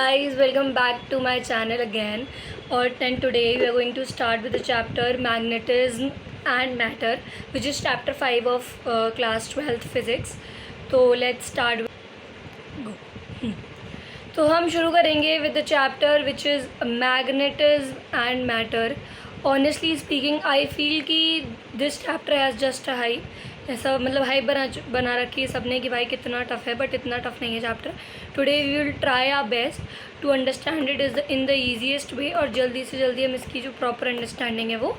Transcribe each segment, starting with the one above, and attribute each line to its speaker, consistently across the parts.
Speaker 1: guys, welcome back to my channel again. And today we are going to start with the chapter Magnetism and Matter, which is chapter 5 of class 12th physics. तो let's start with go. तो हम शुरू करेंगे with the chapter which is magnetism and matter. Honestly speaking, I feel कि this chapter has just a high. ऐसा मतलब hype बना रखी है सबने कि भाई कितना टफ़ है, बट इतना टफ़ नहीं है chapter. Today we will try our best to understand it is in the easiest way, और जल्दी से जल्दी हम इसकी जो प्रॉपर अंडरस्टैंडिंग है वो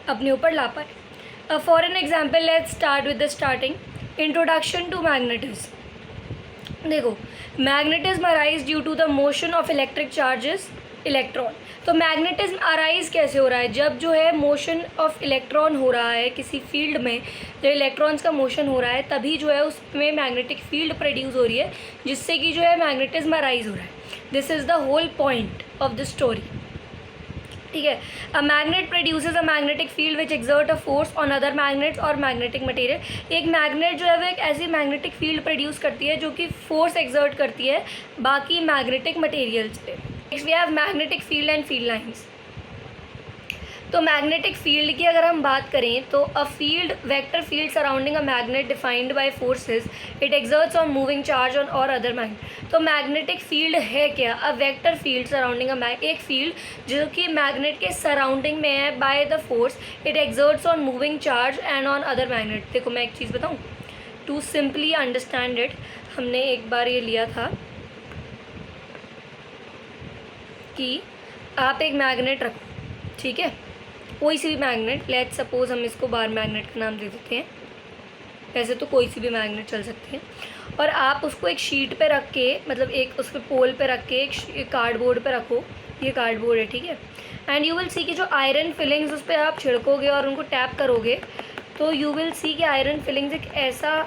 Speaker 1: अपने ऊपर ला पाए. For an example let's start with the starting introduction to magnetism. देखो, magnetism arise due to the motion of electric charges electron. तो मैग्नेटिज्म अराइज कैसे हो रहा है? जब जो है मोशन ऑफ इलेक्ट्रॉन हो रहा है किसी फील्ड में, जब इलेक्ट्रॉन्स का मोशन हो रहा है तभी जो है उसमें मैग्नेटिक फील्ड प्रोड्यूस हो रही है, जिससे कि जो है मैग्नेटिज्म अराइज हो रहा है. This is the whole point of the story. ठीक है. A magnet produces a magnetic field which exert a force on other magnets और मैग्नेटिक मटेरियल. एक मैग्नेट जो है वो एक ऐसी मैग्नेटिक फील्ड प्रोड्यूस करती है जो कि फोर्स एक्सर्ट करती है बाकी मैग्नेटिक मटेरियल्स पे. Next we have magnetic field and field lines. तो मैग्नेटिक फील्ड की अगर हम बात करें तो a field vector field surrounding a magnet defined by forces it exerts on moving charge on और अदर मैग्नेट. तो मैग्नेटिक फील्ड है क्या? अ वेक्टर फील्ड सराउंडिंग एक फील्ड जो कि मैग्नेट के सराउंडिंग में है by the force it exerts on moving charge and on other magnet. देखो मैं एक चीज़ बताऊँ टू सिंपली अंडरस्टैंड इट. हमने एक बार ये लिया था कि आप एक मैग्नेट रखो, ठीक है, कोई सी भी मैग्नेट. लेट्स सपोज हम इसको बार मैग्नेट का नाम दे देते हैं. वैसे तो कोई सी भी मैग्नेट चल सकती है. और आप उसको एक शीट पे रख के, मतलब एक उसके पोल पे रख के एक कार्डबोर्ड पे रखो. ये कार्डबोर्ड है, ठीक है. एंड यू विल सी कि जो आयरन फिलिंग्स उस पर आप छिड़कोगे और उनको टैप करोगे तो यू विल सी कि आयरन फिलिंग्स एक ऐसा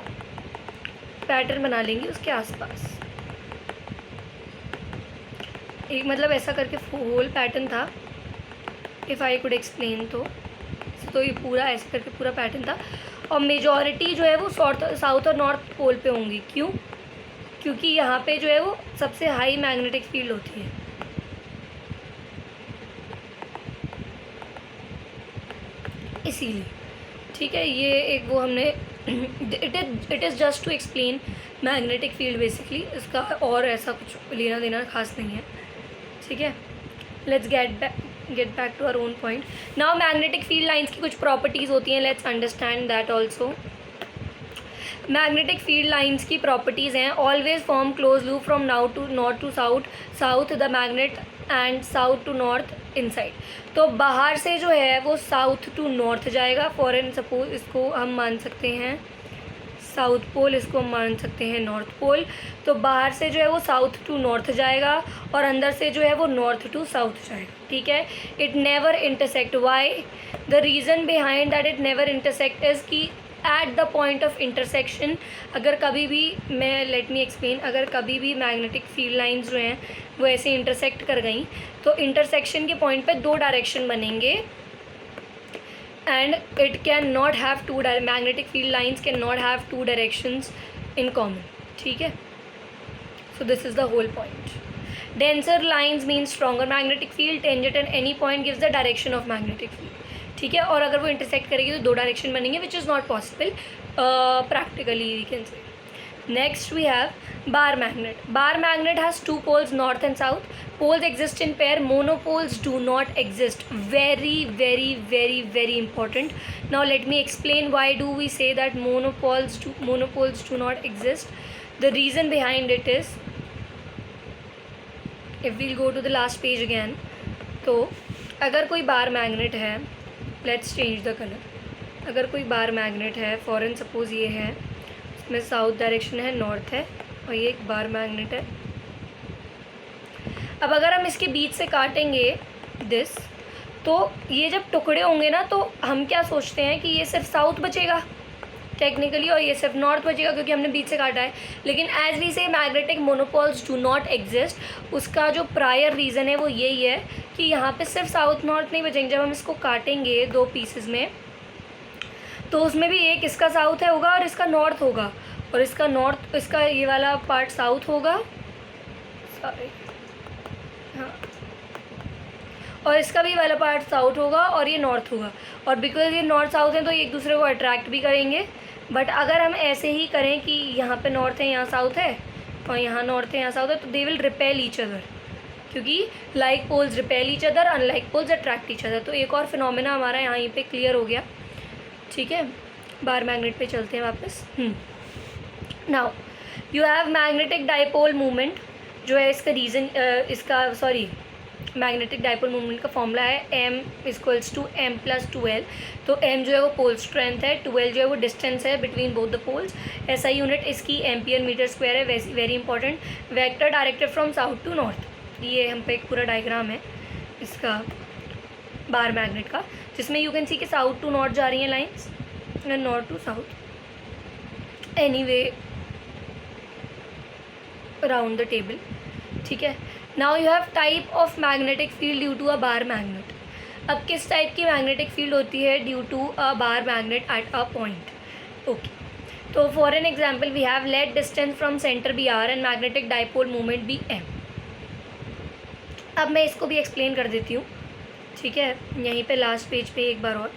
Speaker 1: पैटर्न बना लेंगी उसके आसपास. एक मतलब ऐसा करके होल पैटर्न था, इफ़ आई कुड एक्सप्लेन. तो ये पूरा ऐसे करके पूरा पैटर्न था. और मेजॉरिटी जो है वो साउथ और नॉर्थ पोल पे होंगी. क्यों? क्योंकि यहाँ पे जो है वो सबसे हाई मैग्नेटिक फील्ड होती है. इसीलिए, ठीक है. ये एक वो हमने it is just to explain magnetic field basically. इसका और ऐसा कुछ लेना देना खास नहीं है, ठीक है. Let's get back to our own point. Now magnetic field lines की कुछ प्रॉपर्टीज़ होती हैं. Let's understand that also. Magnetic field lines की प्रॉपर्टीज़ हैं always form close loop from north to south the magnet and south to north inside. तो बाहर से जो है वो साउथ टू नॉर्थ जाएगा. फॉर एन सपोज इसको हम मान सकते हैं साउथ पोल, इसको हम मान सकते हैं नॉर्थ पोल. तो बाहर से जो है वो साउथ टू नॉर्थ जाएगा और अंदर से जो है वो नॉर्थ टू साउथ जाएगा, ठीक है. It never intersect. Why? The reason behind that it never intersect is कि at the point of intersection अगर कभी भी लेट मी एक्सप्लेन, अगर कभी भी मैग्नेटिक फील्ड लाइंस जो हैं वो ऐसे इंटरसेक्ट कर गई तो इंटरसेक्शन के पॉइंट पे दो डायरेक्शन बनेंगे and it cannot have magnetic field lines cannot have two directions in common, ठीक है. So this is the whole point. Denser lines mean stronger magnetic field. Tangent at any point gives the direction of magnetic field, ठीक है. और अगर वो intersect करेगी तो दो डायरेक्शन बनेंगे which is not possible practically we can say. Next we have bar magnet. Bar magnet has two poles, north and south. Poles exist in pair, monopoles do not exist. Very very very very important. Now let me explain why do we say that monopoles do not exist. The reason behind it is, if we'll go to the last page again, तो अगर कोई bar magnet है, let's change the color. अगर कोई bar magnet है, फॉरन suppose ये है, इसमें साउथ डायरेक्शन है, नॉर्थ है, और ये एक बार मैग्नेट है. अब अगर हम इसके बीच से काटेंगे दिस, तो ये जब टुकड़े होंगे ना तो हम क्या सोचते हैं कि ये सिर्फ साउथ बचेगा टेक्निकली और ये सिर्फ नॉर्थ बचेगा क्योंकि हमने बीच से काटा है. लेकिन एज वी से magnetic monopoles do not exist. उसका जो प्रायर रीज़न है वो यही है कि यहाँ पे सिर्फ साउथ नॉर्थ नहीं बचेंगे. जब हम इसको काटेंगे दो पीसेस में तो उसमें भी एक इसका साउथ है होगा और इसका नॉर्थ होगा, और इसका नॉर्थ, इसका ये वाला पार्ट साउथ होगा, सॉरी हाँ, और इसका भी वाला पार्ट साउथ होगा और ये नॉर्थ होगा, और बिकॉज ये नॉर्थ साउथ है तो ये एक दूसरे को अट्रैक्ट भी करेंगे। बट अगर हम ऐसे ही करें कि यहाँ पे नॉर्थ है यहाँ साउथ है और यहाँ नॉर्थ है यहाँ साउथ है, तो they will repel each other, क्योंकि like poles repel each other, unlike poles attract each other. तो एक और फिनोमेना हमारा यहाँ पे क्लियर हो गया। ठीक है, बार मैग्नेट पे चलते हैं वापस। Now you have magnetic dipole movement, जो है इसका रीज़न मैग्नेटिक डाइपोल मूवमेंट का फॉर्मूला है m=m+2l। तो m जो है वो पोल स्ट्रेंथ है, 2l जो है वो डिस्टेंस है between both the poles. SI unit इसकी एम्पियर मीटर स्क्वायर है, very important. Vector directed from south to north, ये हम पे एक पूरा डायग्राम है इसका बार मैग्नेट का, जिसमें यू कैन सी कि साउथ टू नॉर्थ जा रही हैं lines and north to south, anyway around the table. ठीक है, now you have type of magnetic field due to a bar magnet. अब किस टाइप की मैग्नेटिक फील्ड होती है due to a bar magnet at a point. Okay, तो for an example we have let distance from centre be r and magnetic dipole movement be m. अब मैं इसको भी एक्सप्लेन कर देती हूँ। ठीक है, यहीं पे लास्ट पेज पे एक बार और,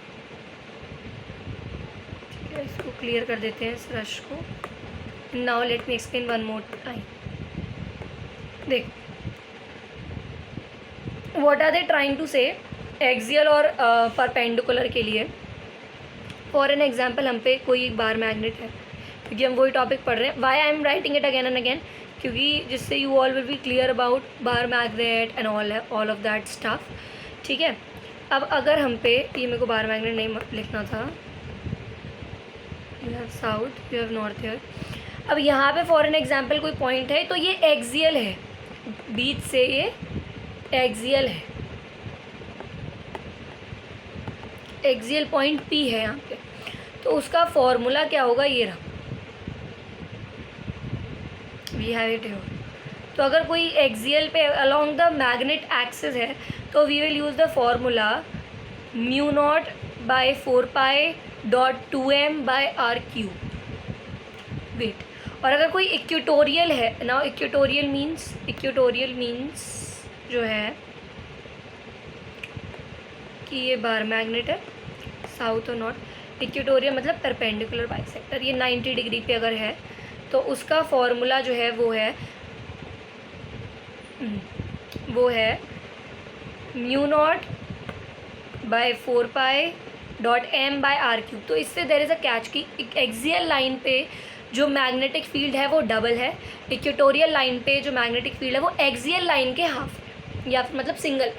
Speaker 1: ठीक है, इसको क्लियर कर देते हैं इस रश को। Now let me explain one more time. देख, what are they trying to say, axial और परपेंडिकुलर के लिए। फॉर एन एग्जाम्पल हम पे कोई एक बार मैग्नेट है, क्योंकि हम वही टॉपिक पढ़ रहे हैं। Why I am writing it again and again, क्योंकि जिससे you all will be clear about bar magnet and all of that stuff. ठीक है, अब अगर हम पे, ये मेरे को बार मैग्नेट नहीं लिखना था, you have south, you have north here. अब यहाँ पे फॉर एन एग्जाम्पल कोई पॉइंट है, तो ये एक्सियल है, बीच से ये एक्सियल है, एक्सियल पॉइंट P है यहाँ पे। तो उसका फॉर्मूला क्या होगा, ये रहा, वी हैव इट हियर। तो अगर कोई एक्सियल पे अलोंग द मैग्नेट एक्सिस है, तो we will use the formula μ0/4π.2m/r³। Wait, और अगर कोई इक्वेटोरियल है ना, इक्वेटोरियल मीन्स जो है कि ये बार मैग्नेट है साउथ और नॉर्थ, इक्वेटोरियल मतलब परपेंडिकुलर बाइसेक्टर, ये 90 डिग्री पे अगर है, तो उसका फॉर्मूला जो है वो है μ0/4π.m/r³। तो इससे देयर इज़ अ कैच कि एक्सियल लाइन पे जो मैग्नेटिक फील्ड है वो डबल है, इक्वेटोरियल लाइन पे जो मैग्नेटिक फील्ड है वो एक्सियल लाइन के हाफ है, या फिर मतलब सिंगल,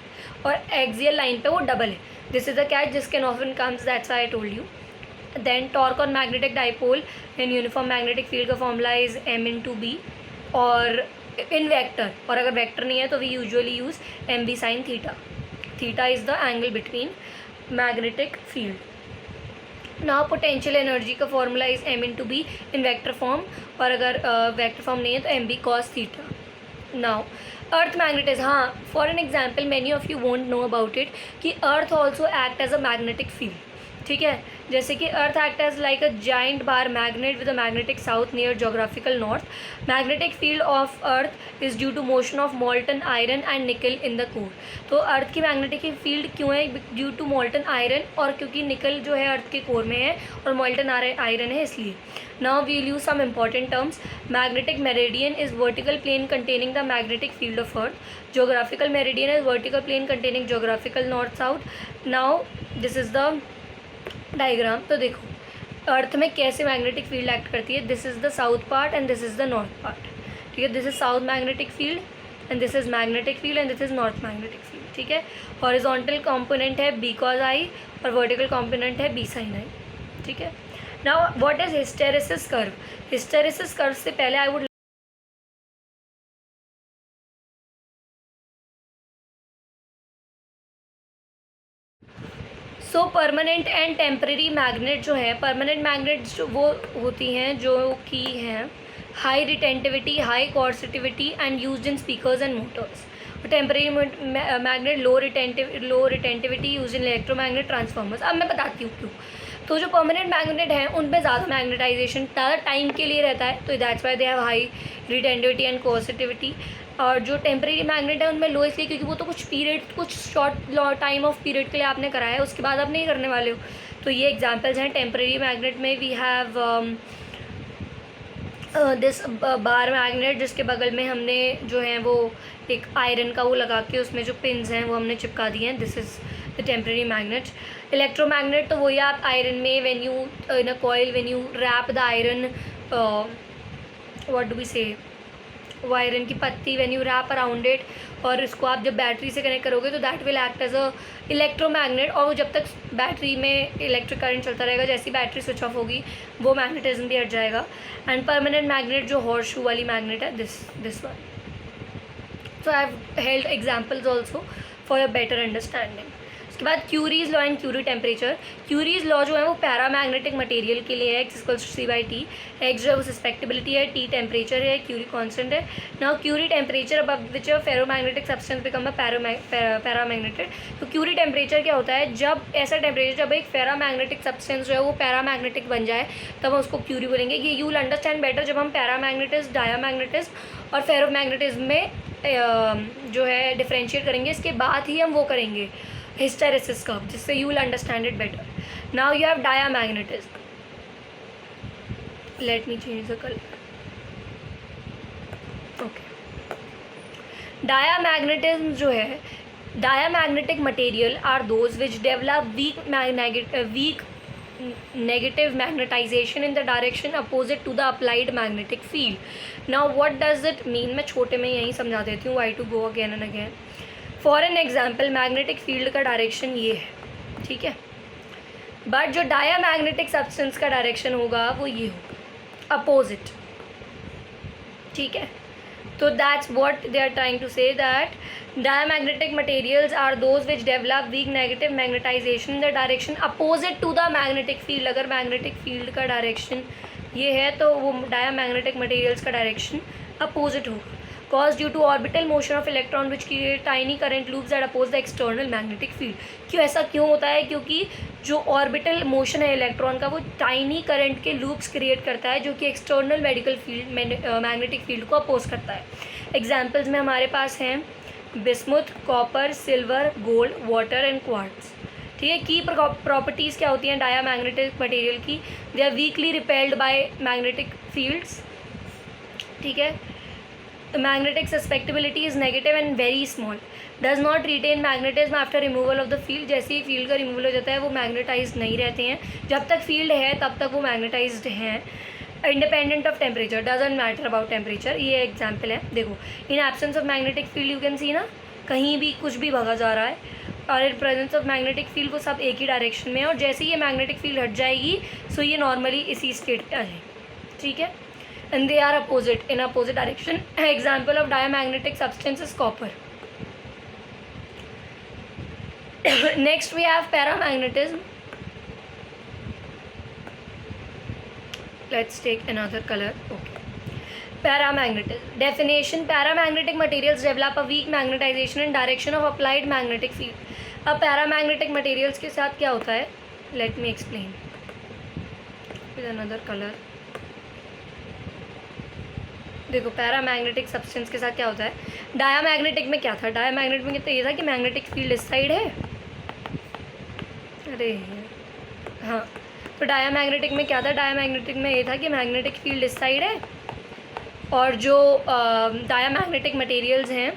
Speaker 1: और एक्सियल लाइन पे वो डबल है। This is the catch, this can often comes, that's I told you. Then torque on magnetic dipole in uniform magnetic field का फॉर्मूला इज m/b, और इन वेक्टर, और अगर वेक्टर नहीं है तो we usually use mb sin theta. Theta is the angle between magnetic field. Now potential energy का formula is m/b in vector form, और अगर वेक्टर फॉर्म नहीं है तो mb cos theta. Now earth magnetism, हाँ, for an example many of you won't know about it कि earth also act as a magnetic field. ठीक है, जैसे कि earth act as like a giant bar magnet with a magnetic south near geographical north. Magnetic field of earth is due to motion of molten iron and nickel in the core. तो अर्थ की magnetic field क्यों है, due to molten iron, और क्योंकि निकल जो है अर्थ के कोर में है और मोल्टन आयरन है, इसलिए। Now we will use some important terms. Magnetic meridian is vertical plane containing the magnetic field of earth. Geographical meridian is vertical plane containing geographical north south. Now this is the diagram. तो देखो अर्थ में कैसे magnetic field act करती है। This is the south part and this is the north part. ठीक है, this is south magnetic field and this is magnetic field and this is north magnetic field. ठीक है, हॉरिजॉन्टल कंपोनेंट है b cos i और vertical component है b sin i। ठीक है, now what is hysteresis curve. Hysteresis curve से पहले I would so permanent and temporary magnet जो है, परमानेंट मैग्नेट जो वो होती हैं जो कि हैं high retentivity, high coercivity and used in speakers and motors. Temporary magnet low retentivity use in electromagnet transformers. अब मैं बताती हूँ क्यों। तो जो परमानेंट मैग्नेट हैं उन पे ज़्यादा मैग्नेटाइजेशन ज़्यादा टाइम के लिए रहता है, तो that's why they have high retentivity and coercivity. और जो टेम्परेरी मैग्नेट है उनमें लो इसलिए क्योंकि वो तो कुछ शॉर्ट टाइम ऑफ पीरियड के लिए आपने कराया है, उसके बाद आप नहीं करने वाले हो। तो ये एग्जांपल्स हैं। टेम्परेरी मैग्नेट में we have this bar magnet, जिसके बगल में हमने जो है वो एक आयरन का वो लगा के उसमें जो पिन्स हैं वो हमने चिपका दिए हैं। This is the temporary magnet. Electromagnet तो वही आप आयरन में when you in a coil when you wrap the iron, what do we say, वो आयरन की पत्ती when you wrap around it, और इसको आप जब बैटरी से कनेक्ट करोगे तो that will act as a electromagnet, और वो जब तक बैटरी में इलेक्ट्रिक करंट चलता रहेगा, जैसी बैटरी स्विच ऑफ होगी वो मैग्नेटिज्म भी हट जाएगा। एंड परमानेंट मैग्नेट जो हॉर्स शू वाली मैग्नेट है, this one. So I have held examples also for a better understanding. उसके बाद Curie's law and Curie temperature. Curie's law जो है वो पैरामैग्नेटिक मटेरियल के लिए है, x equals to C by T. X जो है वो सस्पेक्टेबिलिटी है, टी टेम्परेचर है, क्यूरी कॉन्स्टेंट है। Now Curie temperature above which ferromagnetic substance become a paramagnetic. तो क्यूरी टेम्परेचर क्या होता है, जब ऐसा टेम्परेचर जब एक फेरामैग्नेटिक सब्सटेंस जो है वो पैरामैग्नेटिक बन जाए तब हम उसको क्यूरी बोलेंगे। ये यू विल अंडरस्टैंड बेटर जब हम पैरामैग्नेटिज्म, डायामैग्नेटिज्म और फेरोमैग्नेटिज्म में जो है डिफ्रेंशिएट करेंगे, इसके बाद ही हम वो करेंगे hysteresis curve, जिससे you will understand it better. Now you have diamagnetism. Let me change the color. Okay. Diamagnetism जो है, diamagnetic material are those which develop weak negative magnetization in the direction opposite to the applied magnetic field. Now what does it mean? मैं छोटे में यही समझा देती हूँ, why to go again and again. For an example, magnetic field का direction ये है, ठीक है, बट जो डायामैग्नेटिक सब्सटेंस का डायरेक्शन होगा वो ये होगा, अपोजिट, ठीक है। तो that's what they are trying to say, that diamagnetic materials are those which develop weak negative magnetization in the direction opposite to the magnetic field. अगर मैग्नेटिक फील्ड का डायरेक्शन ये है तो वो डायामैग्नेटिक मटेरियल्स का डायरेक्शन अपोजिट होगा। Caused due to orbital motion of electron which create tiny current loops that oppose the external magnetic field. क्यों ऐसा क्यों होता है? क्योंकि जो ऑर्बिटल मोशन है इलेक्ट्रॉन का वो टाइनी करंट के लूप्स क्रिएट करता है जो कि external medical field magnetic field को अपोज करता है। एग्जाम्पल्स में हमारे पास हैं bismuth, copper, silver, gold, water and quartz, ठीक है। की प्रॉपर्टीज़ क्या होती हैं डायामैग्नेटिक मटेरियल की? They are weakly repelled by magnetic fields, ठीक है। Magnetic susceptibility is negative and very small. Does not retain magnetism after removal of the field. जैसे ही फील्ड का रिमूवल हो जाता है वो मैग्नेटाइज नहीं रहते हैं, जब तक फील्ड है तब तक वो मैग्नेटाइज्ड हैं। Independent of temperature, doesn't matter about temperature, ये एग्जाम्पल है। देखो, in absence of magnetic field you can see ना, कहीं भी कुछ भी भगा जा रहा है, और in presence of magnetic field वो सब एक ही डायरेक्शन में है, और जैसे ही ये मैग्नेटिक फील्ड हट जाएगी सो ये नॉर्मली इसी स्टेट पे आ जाएगी, ठीक है। And they are opposite, in opposite direction. Example of diamagnetic substance is copper. Next we have paramagnetism. Let's take another color. Okay. Paramagnetism. Definition: paramagnetic materials develop a weak magnetization in direction of applied magnetic field. अब paramagnetic materials के साथ क्या होता है? Let me explain with another color. देखो, paramagnetic substance के साथ क्या होता है, डायामैग्नेटिक में क्या था, डायामैग्नेटिक में तो ये था कि मैग्नेटिक फील्ड इस साइड है, अरे हाँ, तो डायामैग्नेटिक में क्या था, डायामैग्नेटिक में ये था कि मैग्नेटिक फील्ड इस साइड है, और जो डायामैग्नेटिक मटेरियल्स हैं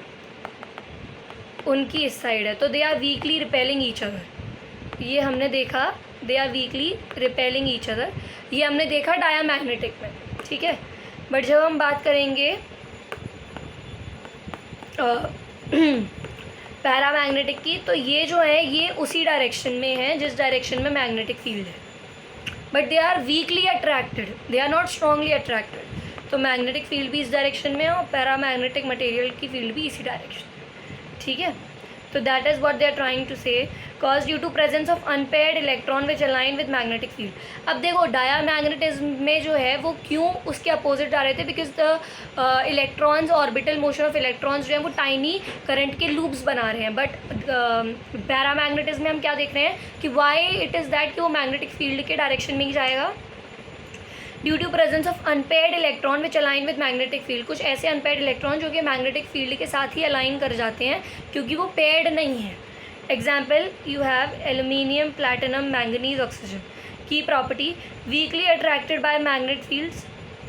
Speaker 1: उनकी इस साइड है, तो they are weakly repelling each other. ये हमने देखा, they are weakly repelling each other, ये हमने देखा डायामैग्नेटिक में, ठीक है। बट जब हम बात करेंगे पैरामैग्नेटिक की, तो ये जो है ये उसी डायरेक्शन में है जिस डायरेक्शन में मैग्नेटिक फील्ड है, but they are weakly attracted, they are not strongly attracted. तो मैग्नेटिक फील्ड भी इस डायरेक्शन में है और पैरामैग्नेटिक मटेरियल की फील्ड भी इसी डायरेक्शन, ठीक है। तो that is what they are trying to say, cause due to presence of unpaired electron which align with magnetic field. अब देखो, डायामैग्नेटिज्म में जो है वो क्यों उसके अपोजिट आ रहे थे, because the electrons, orbital motion of electrons जो है वो टाइनी करंट के लूप्स बना रहे हैं। बट पैरामैग्नेटिज्म में हम क्या देख रहे हैं कि वाई इट इज़ दैट कि वो मैग्नेटिक फील्ड के डायरेक्शन में ही जाएगा। Due to presence of unpaired electron which align with magnetic field. कुछ ऐसे अनपेयर्ड इलेक्ट्रॉन जो कि मैग्नेटिक फील्ड के साथ ही अलाइन कर जाते हैं क्योंकि वो पेयर्ड नहीं है। Example you have aluminium, platinum, manganese, oxygen. की property weakly attracted by magnet fields,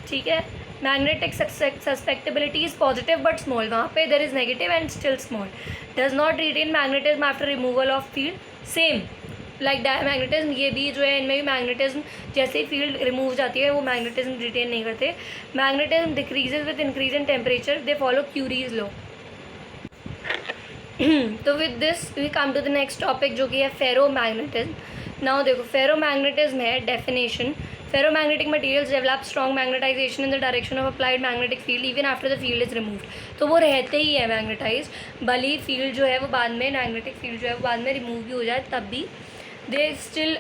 Speaker 1: ठीक है। Magnetic susceptibility is positive but small, वहाँ पे there is negative and still small. Does not retain magnetism after removal of field, same like diamagnetism. ये भी जो है इनमें भी मैग्नेटिज्म जैसे ही फील्ड रिमूव जाती है वो मैग्नेटिज्म रिटेन नहीं करते। Magnetism decreases with increase in temperature, they follow Curie's law. तो with this we come to the next topic जो कि है फेरोमैग्नेटिज्म। नाउ देखो फेरोमैग्नेटिज्म है definition. Ferromagnetic materials develop strong magnetization in the direction of applied magnetic field even after the field is removed. तो वो रहते ही है मैग्नेटाइज, भले ही फील्ड जो है वो बाद में मैग्नेटिक फील्ड जो है वो बाद में रिमूव भी हो जाए, तब भी they still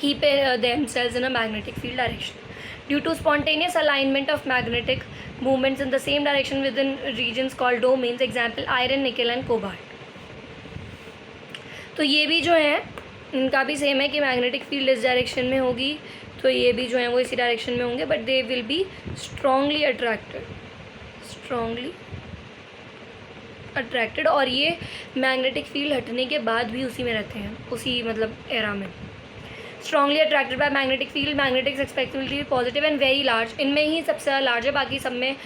Speaker 1: keep themselves in a magnetic field direction. Due to spontaneous alignment of magnetic movements in the same direction within regions called domains, example iron, nickel and cobalt. तो ये भी जो है इनका भी सेम है कि मैग्नेटिक फील्ड इस डायरेक्शन में होगी तो ये भी जो है वो इसी डायरेक्शन में होंगे, but they will be strongly attracted और ये मैग्नेटिक फील्ड हटने के बाद भी उसी में रहते हैं, उसी मतलब एरा में। Strongly attracted by magnetic field, magnetic susceptibility positive and very large. इनमें ही सबसे ज़्यादा लार्ज है, बाकी सब में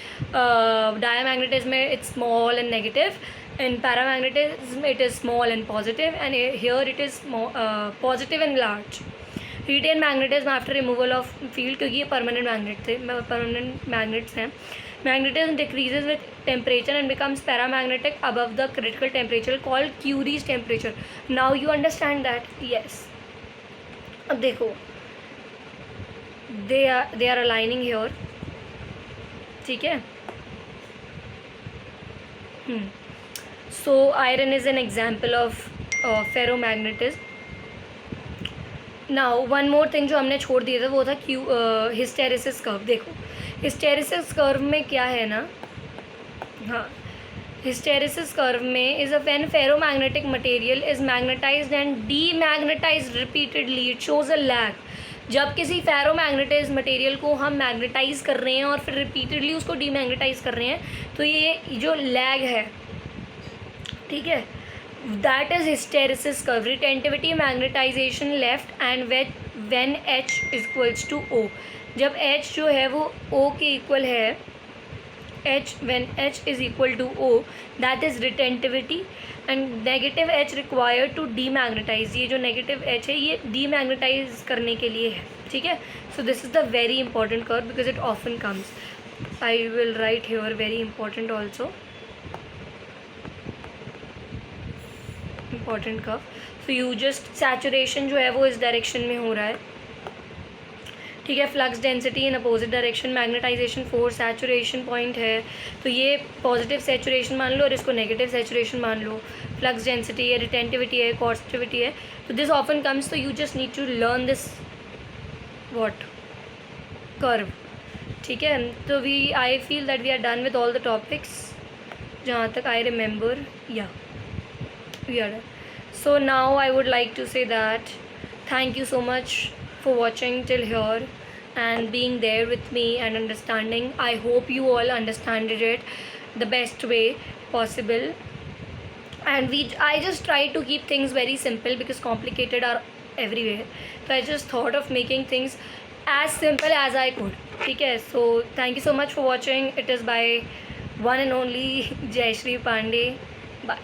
Speaker 1: डायमैग्नेटिज्म में it's small and negative, in paramagnetism it is small and positive and here it is positive and large. Retain magnetism after removal of field, क्योंकि ये परमानेंट मैग्नेट्स हैं। Magnetism decreases with temperature and becomes paramagnetic above the critical temperature called Curie's temperature. Now you understand that, yes. अब देखो they are aligning here, ठीक है। So iron is an example of ferromagnetism. Now one more thing जो हमने छोड़ दिया था वो था हिस्टेरेसिस कर्व। देखो हिस्टेरेसिस कर्व में क्या है ना, हाँ, हिस्टेरेसिस कर्व में is a when ferromagnetic material is magnetized and demagnetized repeatedly, it shows a lag. जब किसी फेरोमैग्नेटाइज्ड मटेरियल को हम मैग्नेटाइज कर रहे हैं और फिर रिपीटेडली उसको डीमैग्नेटाइज कर रहे हैं तो ये जो लैग है, ठीक है, that is hysteresis curve. Retentivity magnetization left and when H equals to O, जब H जो है वो O के इक्वल है, when H is equal to O, that is retentivity, and negative H required to demagnetize। ये जो negative H है ये demagnetize करने के लिए है, ठीक है। So this is the very important curve because it often comes. I will write here very important also, important curve. So you just saturation जो है वो इस डायरेक्शन में हो रहा है, ठीक है। Flux density in opposite direction, magnetization force, saturation point है तो ये पॉजिटिव सैचुरेशन मान लो और इसको नेगेटिव सैचुरेशन मान लो। फ्लक्स डेंसिटी है, रिटेंटिविटी है, कॉन्स्टिविटी है, तो दिस ऑफन कम्स, तो you just need to learn this what curve, ठीक है। तो I feel that we are done with all the topics जहाँ तक आई रिमेंबर, या we are done. So now I would like to say that thank you so much for watching till here and being there with me and understanding. I hope you all understood it the best way possible, and I just try to keep things very simple because complicated are everywhere. So I just thought of making things as simple as I could, ठीक है। So thank you so much for watching. It is by one and only Jayashree Pandey. Bye.